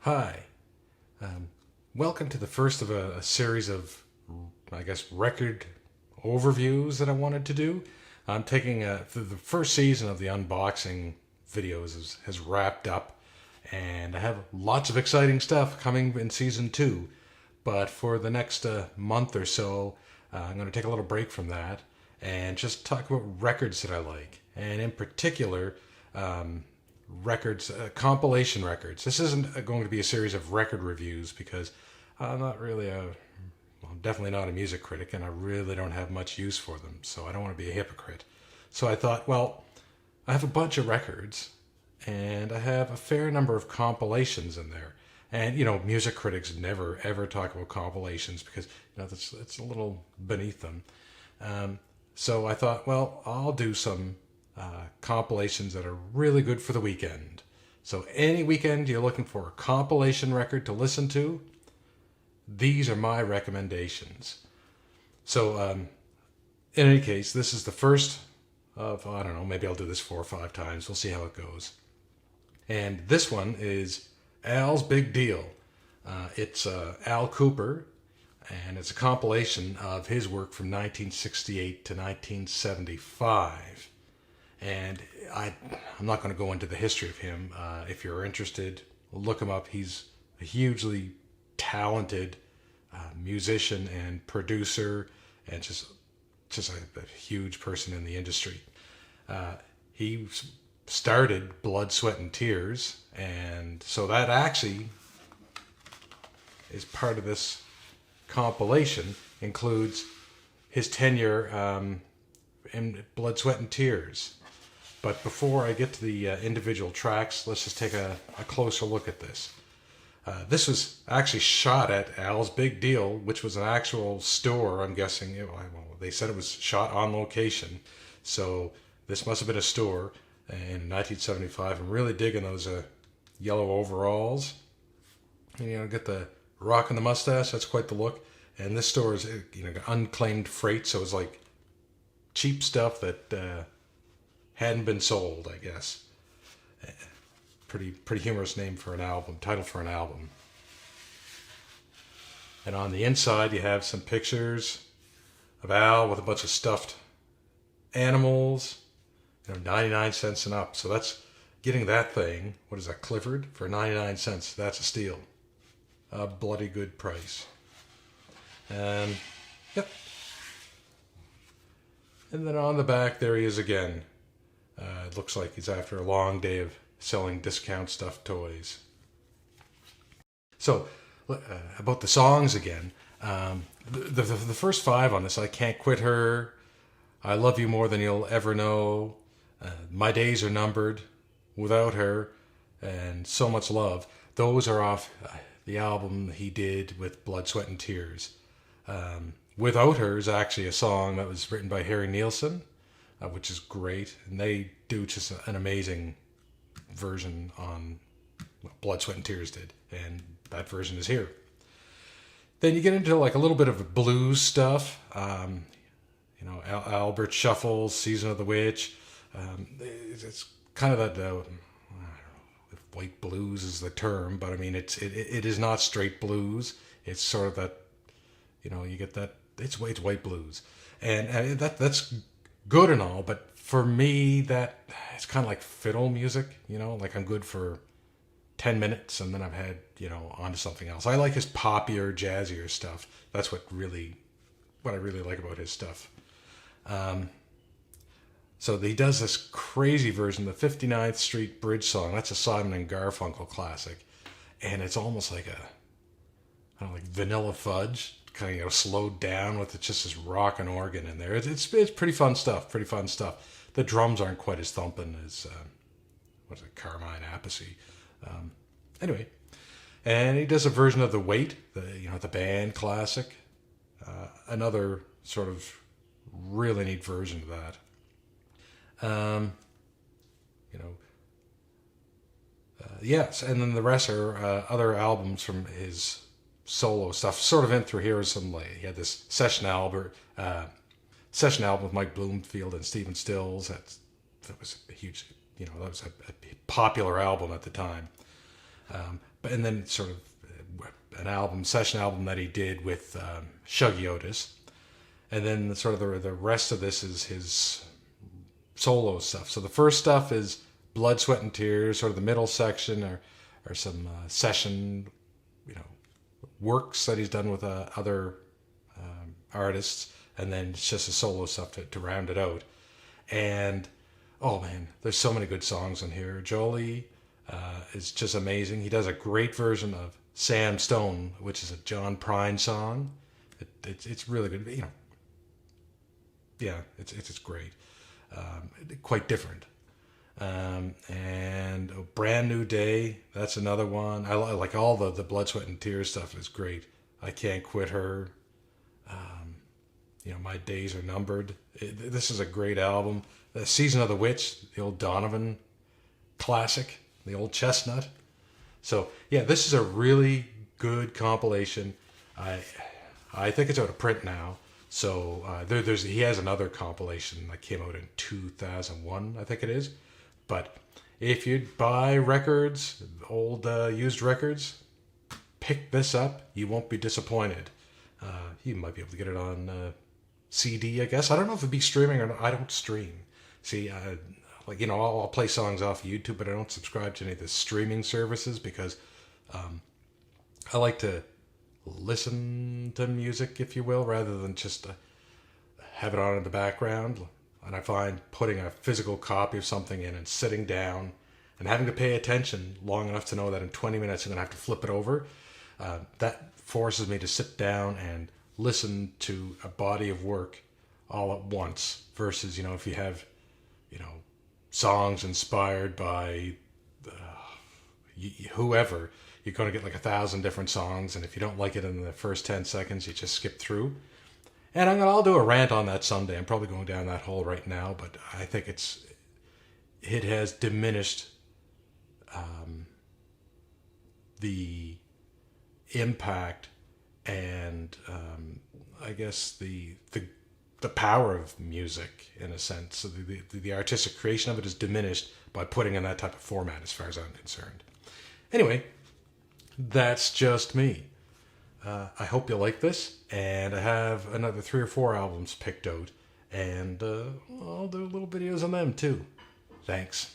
Hi. Um, Welcome to the first of a series of, I guess, record overviews that I wanted to do. I'm taking the first season of the unboxing videos has wrapped up, and I have lots of exciting stuff coming in season two. But for the next month or so, I'm going to take a little break from that and just talk about records that I like, and in particular, um, records, compilation records. This isn't going to be a series of record reviews because I'm not really I'm definitely not a music critic, and I really don't have much use for them. So I don't want to be a hypocrite. So I thought, well, I have a bunch of records, and I have a fair number of compilations in there. And music critics never ever talk about compilations because that's it's a little beneath them. Um, so I thought, well, I'll do some compilations that are really good for the weekend. So any weekend you're looking for a compilation record to listen to, these are my recommendations. So in any case, this is the first of, I don't know, maybe I'll do this 4 or 5 times. We'll see how it goes. And this one is Al's Big Deal. It's Al Kooper, and it's a compilation of his work from 1968 to 1975. And I'm not going to go into the history of him. If you're interested, look him up. He's a hugely talented musician and producer, and just a huge person in the industry. He started Blood, Sweat, and Tears, and so that actually is part of this compilation. Includes his tenure in Blood, Sweat, and Tears. But before I get to the individual tracks, let's just take a closer look at this. This was actually shot at Al's Big Deal, which was an actual store, I'm guessing. They said it was shot on location. So this must have been a store in 1975. I'm really digging those yellow overalls. And, get the rock and the mustache. That's quite the look. And this store is, unclaimed freight. So it's like cheap stuff that hadn't been sold, I guess. Pretty humorous name for an album, title for an album. And on the inside, you have some pictures of Al with a bunch of stuffed animals, 99 cents and up. So that's getting that thing. What is that, Clifford? For 99 cents. That's a steal. A bloody good price. Yep. And then on the back, there he is again. It looks like he's after a long day of selling discount stuffed toys. So, about the songs again. The first 5 on this, I Can't Quit Her, I Love You More Than You'll Ever Know, My Days Are Numbered, Without Her, and So Much Love. Those are off the album he did with Blood, Sweat, and Tears. Without Her is actually a song that was written by Harry Nilsson, which is great. And they do just an amazing version on what Blood, Sweat, and Tears did. And that version is here. Then you get into like a little bit of blues stuff. Albert Shuffle's Season of the Witch. It's kind of that, I don't know if white blues is the term, but I mean, it is not straight blues. It's sort of that, you get that, it's white blues. And that's good and all, but for me, that it's kind of like fiddle music, like I'm good for 10 minutes and then I've had, on to something else. I like his poppier, jazzier stuff. That's what I really like about his stuff. So he does this crazy version, the 59th Street Bridge song. That's a Simon and Garfunkel classic. And it's almost like like Vanilla Fudge, kind of slowed down with just this rock and organ in there. It's pretty fun stuff. The drums aren't quite as thumping as Carmine Appice. Anyway, and he does a version of The Weight, the band classic. Another sort of really neat version of that. Yes, and then the rest are other albums from his solo stuff. Sort of in through here is he had this session album with Mike Bloomfield and Stephen Stills. That was a huge, that was a popular album at the time. and then sort of an session album that he did with Shuggy Otis. And then sort of the rest of this is his solo stuff. So the first stuff is Blood, Sweat, and Tears. Sort of the middle section are some session, works that he's done with other artists, and then it's just a solo stuff to round it out. And oh man, there's so many good songs on here. Jolie is just amazing. He does a great version of Sam Stone, which is a John Prine song. It's really good. Yeah, it's great. Quite different. And a Brand New Day, that's another one. I like all the Blood, Sweat, and Tears stuff is great. I Can't Quit Her. My Days Are Numbered. This is a great album. The Season of the Witch, the old Donovan classic, the old chestnut. So yeah, this is a really good compilation. I think it's out of print now. So he has another compilation that came out in 2001, I think it is. But if you buy records, old used records, pick this up. You won't be disappointed. You might be able to get it on CD, I guess. I don't know if it'd be streaming or not. I don't stream. See, I'll play songs off YouTube, but I don't subscribe to any of the streaming services because I like to listen to music, if you will, rather than just have it on in the background. And I find putting a physical copy of something in and sitting down and having to pay attention long enough to know that in 20 minutes I'm going to have to flip it over, that forces me to sit down and listen to a body of work all at once versus, if you have, songs inspired by whoever, you're going to get like 1,000 different songs, and if you don't like it in the first 10 seconds, you just skip through. And I'll do a rant on that someday. I'm probably going down that hole right now, but I think it has diminished the impact and I guess the power of music in a sense. So the artistic creation of it is diminished by putting in that type of format, as far as I'm concerned. Anyway, that's just me. I hope you like this, and I have another 3 or 4 albums picked out, and I'll do little videos on them too. Thanks.